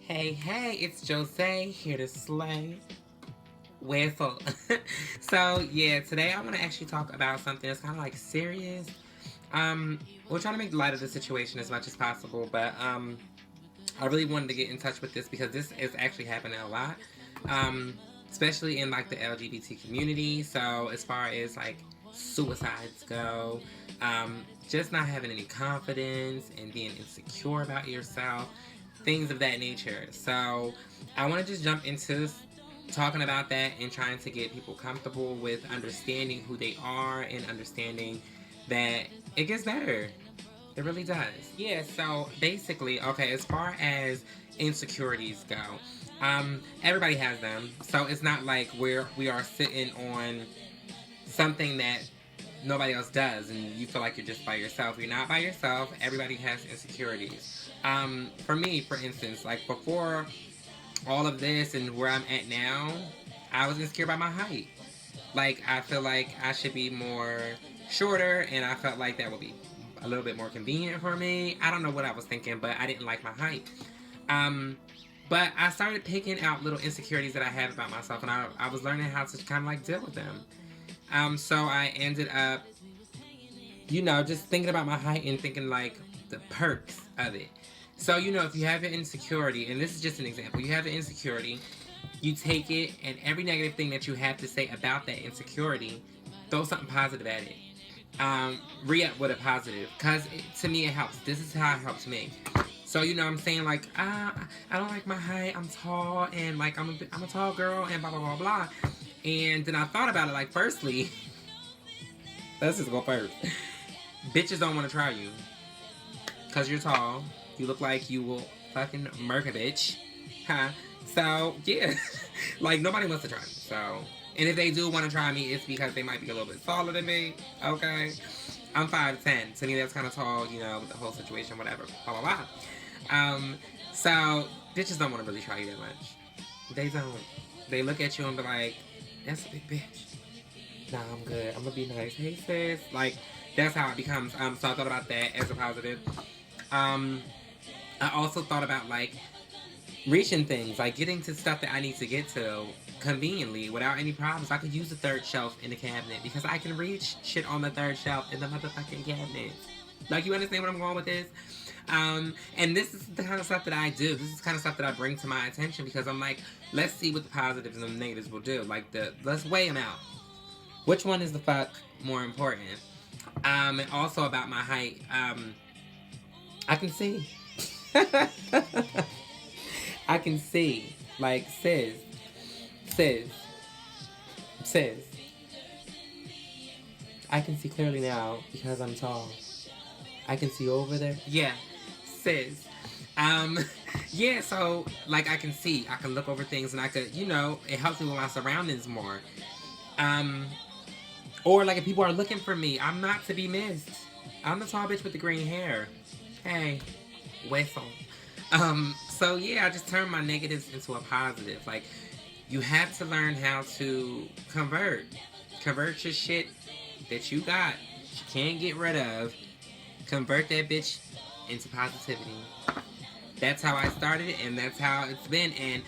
Hey, hey, it's Jose here to slay. Whistle. So, yeah, today I want to actually talk about something that's kind of like serious. Um, we're trying to make light of the situation as much as possible, but I really wanted to get in touch with this because this is actually happening a lot, um, especially in like the LGBT community. So, as far as like suicides go, just not having any confidence and being insecure about yourself, things of that nature. So, I want to just jump into talking about that and trying to get people comfortable with understanding who they are and understanding that it gets better. It really does. Yeah, so basically, okay, as far as insecurities go, everybody has them. So it's not like we are sitting on something that nobody else does and you feel like you're just by yourself. You're not by yourself. Everybody has insecurities. For me, for instance, like before all of this and where I'm at now, I was insecure about my height. Like, I feel like I should be more shorter, and I felt like that would be a little bit more convenient for me. I don't know what I was thinking, but I didn't like my height. Um, but I started picking out little insecurities that I have about myself, and I was learning how to kind of like deal with them. So I ended up, just thinking about my height and thinking like the perks of it. So, if you have an insecurity, and this is just an example, you have an insecurity, you take it, and every negative thing that you have to say about that insecurity, throw something positive at it. Re-up with a positive, because to me it helps. This is how it helps me. So, I'm saying like, I don't like my height, I'm tall, and like I'm a tall girl, and blah, blah, blah, blah. And then I thought about it, like, firstly, let's just go first. Bitches don't want to try you, because you're tall. You look like you will fucking murk a bitch. Huh? So, yeah. Like, nobody wants to try me. So, and if they do want to try me, it's because they might be a little bit taller than me. Okay? I'm 5'10". To me, that's kind of tall, with the whole situation, whatever. Blah, blah, blah. So, bitches don't want to really try you that much. They don't. They look at you and be like, that's a big bitch. Nah, I'm good. I'm going to be nice. Hey, sis. Like, that's how it becomes. So, I thought about that as a positive. I also thought about, like, reaching things, like getting to stuff that I need to get to conveniently without any problems. I could use the third shelf in the cabinet because I can reach shit on the third shelf in the motherfucking cabinet. Like, you understand what I'm going with this? And this is the kind of stuff that I do. This is the kind of stuff that I bring to my attention because I'm like, let's see what the positives and the negatives will do. Like, let's weigh them out. Which one is the fuck more important? And also about my height, I can see. I can see. Like, sis. I can see clearly now because I'm tall. I can see over there. Yeah, sis. Yeah, so, like, I can see. I can look over things and I could, it helps me with my surroundings more. Or, like, if people are looking for me, I'm not to be missed. I'm the tall bitch with the green hair. Hey, whistle. So yeah, I just turned my negatives into a positive. Like, you have to learn how to convert your shit that you got, you can't get rid of. Convert that bitch into positivity. That's how I started it, and that's how it's been. And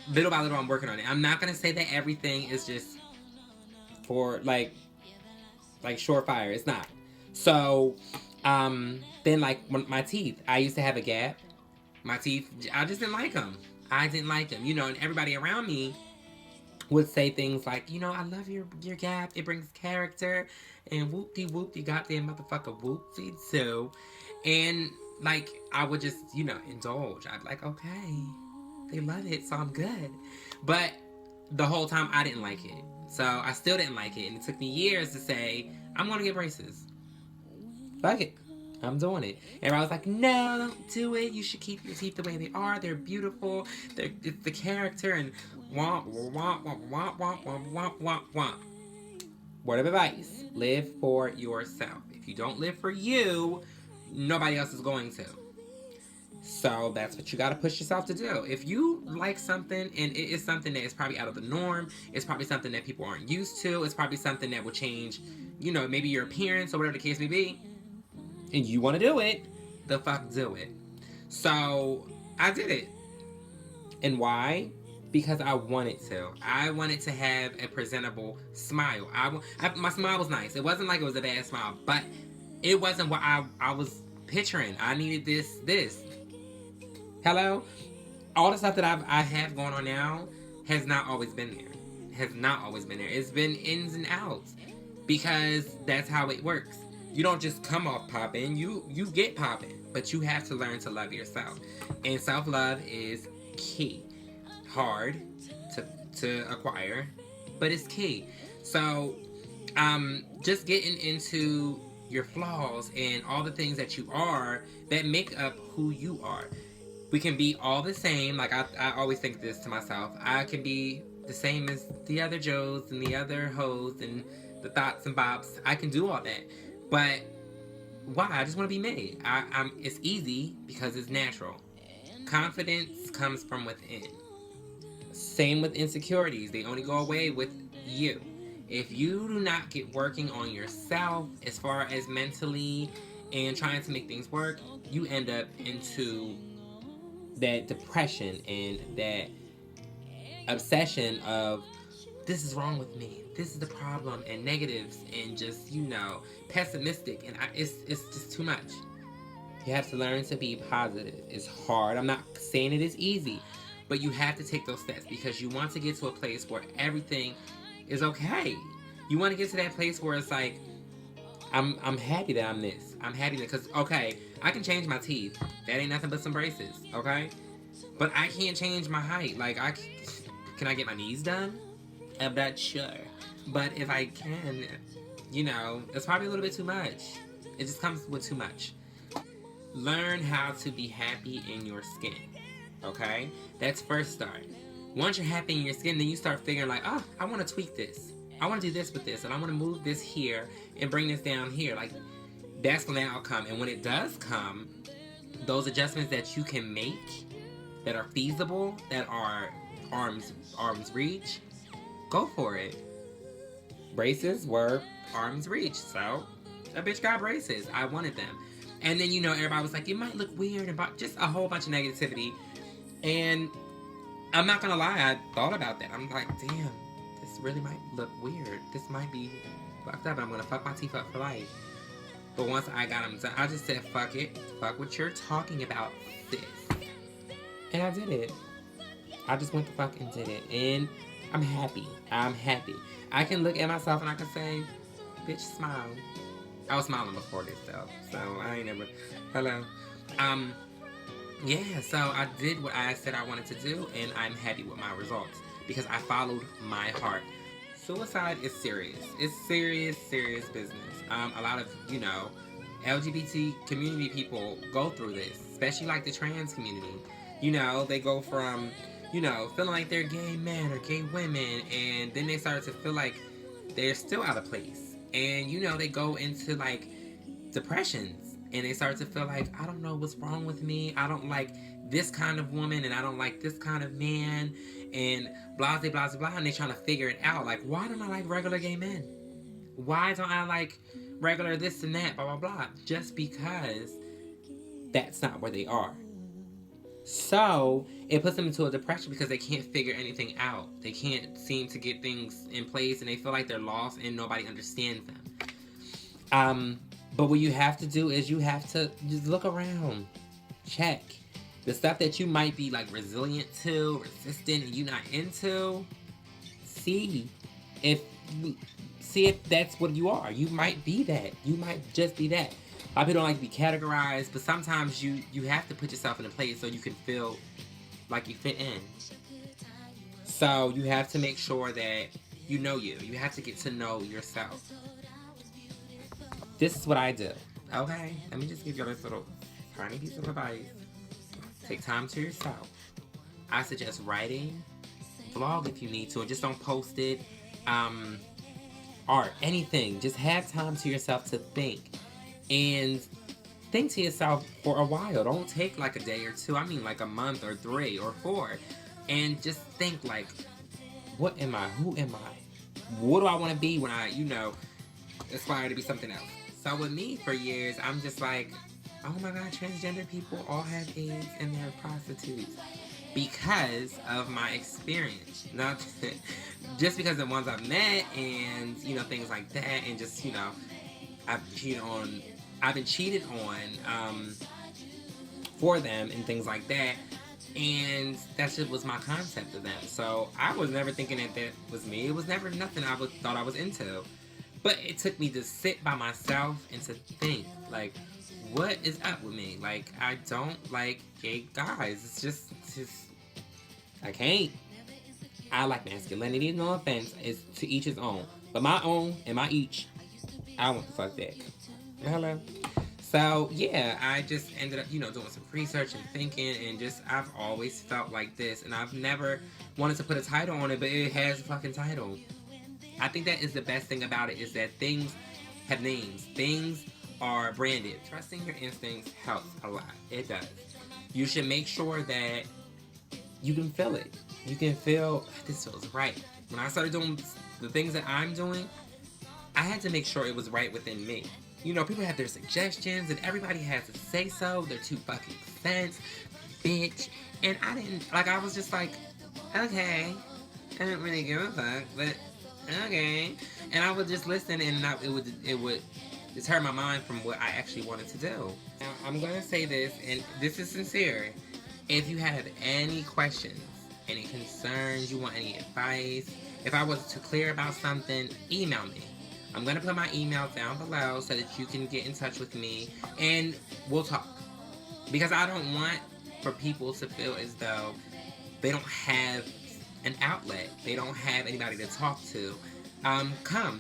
little by little, I'm working on it. I'm not gonna say that everything is just for like surefire. It's not. So, then like my teeth, I used to have a gap. My teeth, I just didn't like them. I didn't like them, and everybody around me would say things like, I love your gap. It brings character. And whoop-de-whoop-de goddamn motherfucker whoop-de too. And, like, I would just, indulge. I'd be like, okay, they love it, so I'm good. But the whole time, I didn't like it. So I still didn't like it. And it took me years to say, I'm going to get braces. Fuck it. I'm doing it. And I was like, no, don't do it. You should keep your teeth the way they are. They're beautiful. It's the character and womp, womp, womp, womp, womp, womp, womp, womp, womp. Word of advice. Live for yourself. If you don't live for you, nobody else is going to. So that's what you got to push yourself to do. If you like something and it is something that is probably out of the norm, it's probably something that people aren't used to, it's probably something that will change, maybe your appearance or whatever the case may be, and you want to do it, the fuck do it. So I did it. And why? Because I wanted to. I wanted to have a presentable smile. My smile was nice. It wasn't like it was a bad smile, but it wasn't what I was picturing. I needed this. Hello? All the stuff that I have going on now has not always been there. Has not always been there. It's been ins and outs. Because that's how it works. You don't just come off popping, you get popping. But you have to learn to love yourself. And self-love is key. Hard to acquire, but it's key. So just getting into your flaws and all the things that you are that make up who you are. We can be all the same. Like I always think this to myself. I can be the same as the other Joes and the other hoes and the thoughts and bops. I can do all that. But why? I just want to be me. It's easy because it's natural. Confidence comes from within. Same with insecurities. They only go away with you. If you do not get working on yourself as far as mentally and trying to make things work, you end up into that depression and that obsession of this is wrong with me, this is the problem, and negatives, and just, pessimistic, and it's just too much. You have to learn to be positive. It's hard. I'm not saying it is easy, but you have to take those steps because you want to get to a place where everything is okay. You want to get to that place where it's like, I'm happy that I'm this. I'm happy that, because, okay, I can change my teeth. That ain't nothing but some braces, okay? But I can't change my height. Like, can I get my knees done? I'm not sure. But if I can, it's probably a little bit too much. It just comes with too much. Learn how to be happy in your skin, okay? That's first start. Once you're happy in your skin, then you start figuring like, oh, I want to tweak this. I want to do this with this, and I want to move this here and bring this down here. Like, that's when that'll come. And when it does come, those adjustments that you can make, that are feasible, that are arm's reach, go for it. Braces were arm's reach, so a bitch got braces. I wanted them. And then, everybody was like, it might look weird, and just a whole bunch of negativity. And I'm not gonna lie, I thought about that. I'm like, damn, this really might look weird. This might be fucked up, and I'm gonna fuck my teeth up for life. But once I got them done, I just said, fuck it. Fuck what you're talking about, this. And I did it. I just went the fuck and did it. And I'm happy. I'm happy. I can look at myself and I can say, bitch, smile. I was smiling before this, though. So, I ain't never... Hello. Yeah, so I did what I said I wanted to do, and I'm happy with my results. Because I followed my heart. Suicide is serious. It's serious, serious business. A lot of, LGBT community people go through this. Especially, like, the trans community. They go from... feeling like they're gay men or gay women, and then they start to feel like they're still out of place. And, they go into, like, depressions, and they start to feel like, I don't know what's wrong with me, I don't like this kind of woman, and I don't like this kind of man, and blah, blah, blah, blah, and they're trying to figure it out, like, why don't I like regular gay men? Why don't I like regular this and that, blah, blah, blah, just because that's not where they are. So, it puts them into a depression because they can't figure anything out. They can't seem to get things in place, and they feel like they're lost and nobody understands them. But what you have to do is you have to just look around. Check. The stuff that you might be, like, resilient to, resistant, and you're not into, see if that's what you are. You might be that. You might just be that. A lot of people don't like to be categorized, but sometimes you have to put yourself in a place so you can feel like you fit in. So you have to make sure that you know you. You have to get to know yourself. This is what I do. Okay? Let me just give you this little tiny piece of advice. Take time to yourself. I suggest writing, vlog if you need to, and just don't post it. Art, anything. Just have time to yourself to think. And think to yourself for a while. Don't take like a day or two. I mean like a month or 3 or 4. And just think like, what am I? Who am I? What do I want to be when I, aspire to be something else? So with me for years, I'm just like, oh my God, transgender people all have AIDS and they're prostitutes. because of my experience. Not just because of the ones I've met and, you know, things like that. And just, you know, I've been cheated on for them and things like that. And that shit was my concept of them. So I was never thinking that that was me. It was never nothing thought I was into. But it took me to sit by myself and to think, like, what is up with me? Like, I don't like gay guys. It's just I can't. I like masculinity, no offense. It's to each his own. But my own and my each, I want to fuck that. Hello? So, yeah, I just ended up, you know, doing some research and thinking, and just, I've always felt like this, and I've never wanted to put a title on it, but it has a fucking title. I think that is the best thing about it, is that things have names. Things are branded. Trusting your instincts helps a lot. It does. You should make sure that you can feel it. You can feel, this feels right. When I started doing the things that I'm doing, I had to make sure it was right within me. You know, people have their suggestions, and everybody has to say so. They're 2 fucking cents, bitch. And I didn't, like, I was just like, okay, I didn't really give a fuck, but okay. And I would just listen, and it would deter my mind from what I actually wanted to do. Now, I'm gonna say this, and this is sincere. If you have any questions, any concerns, you want any advice, if I was too clear about something, email me. I'm going to put my email down below so that you can get in touch with me and we'll talk. Because I don't want for people to feel as though they don't have an outlet. They don't have anybody to talk to. Come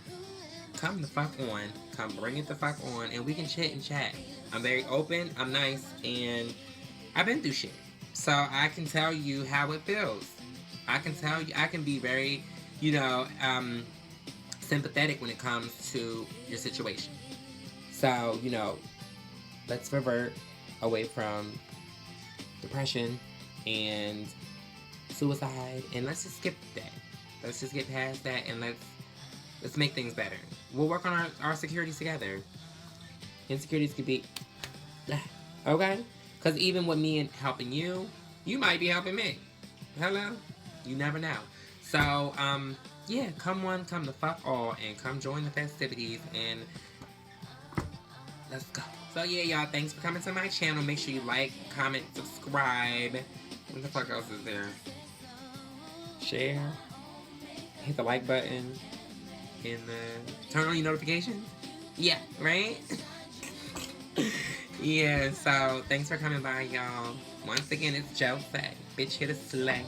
the fuck on. Come bring it the fuck on and we can chit and chat. I'm very open, I'm nice, and I've been through shit. So I can tell you how it feels. I can tell you, I can be very, you know, sympathetic when it comes to your situation. So, you know, let's revert away from depression and suicide, and let's just skip that. Let's just get past that, and let's make things better. We'll work on our securities together. Insecurities could be okay, because even with me and helping you, you might be helping me. Hello, you never know. So yeah, come the fuck all, and come join the festivities, and let's go. So yeah, y'all, thanks for coming to my channel. Make sure you like, comment, subscribe. What the fuck else is there? Share. Hit the like button. And turn on your notifications. Yeah, right? Yeah, so thanks for coming by, y'all. Once again, it's Joe Bitch here to slay.